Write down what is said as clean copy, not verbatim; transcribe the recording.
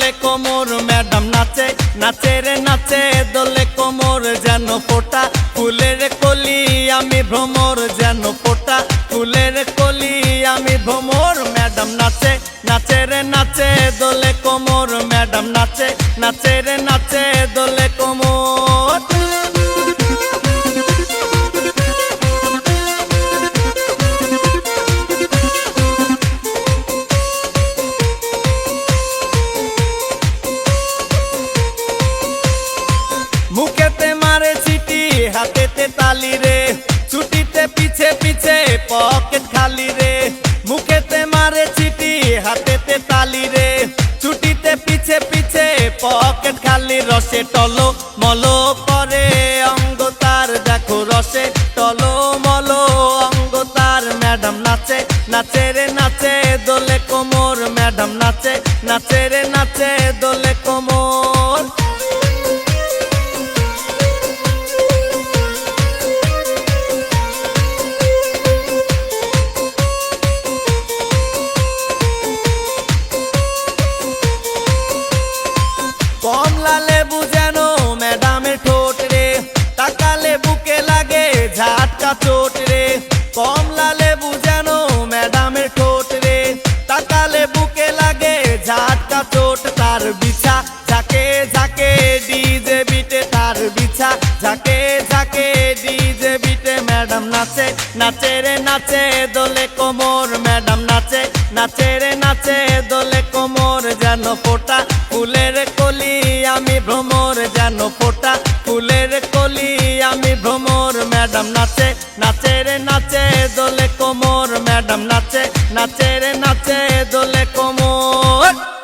দোলে কোমর ম্যাডাম নাচে নাচে রে নাচে দোলে কোমর যেন ফোটা ফুলের কলি আমি ভ্রমর যেন ফোটা ফুলের কলি আমি ভ্রমর ম্যাডাম নাচে নাচে রে নাচে দোলে কোমর ম্যাডাম নাচে নাচে রে নাচে দোলে কোমর। মুখেতে মারে চিঠি হাতেতে তালি রে ছুটিতে পিছে পিছে পকেট খালি রে মুখেতে মারে চিঠি হাতেতে তালি রে ছুটিতে পিছে পিছে পকেট খালি রসে টলো মলো করে অঙ্গ তার দেখো রসে টলো মলো অঙ্গ তার ম্যাডাম নাচে নাচে রে নাচে দোলে কোমর ম্যাডাম নাচে নাচে রে নাচে দোলে কোমর। কমলা লেবু যেন ম্যাডামের ঠোঁট রে তাকালে বুকে লাগে ঝাটকা চোট রে কমলা লেবু যেন ম্যাডামের ঠোঁট রে তাকালে বুকে লাগে ঝাটকা চোট তার বিছা ঝাঁকে ঝাঁকে ডিজে বিটে তার বিছা ঝাঁকে ঝাঁকে ডিজে বিটে ম্যাডাম নাচে নাচে রে নাচে দোলে কোমর ম্যাডাম নাচে নাচে রে নাচে দোলে কোমর যেন ফোটা ফুলের কলি আমি ভ্রমর যেন ফোটা ফুলের কলি আমি ভ্রমর ম্যাডাম নাচে নাচে রে নাচে দোলে কোমর ম্যাডাম নাচে নাচে রে নাচে দোলে কোমর।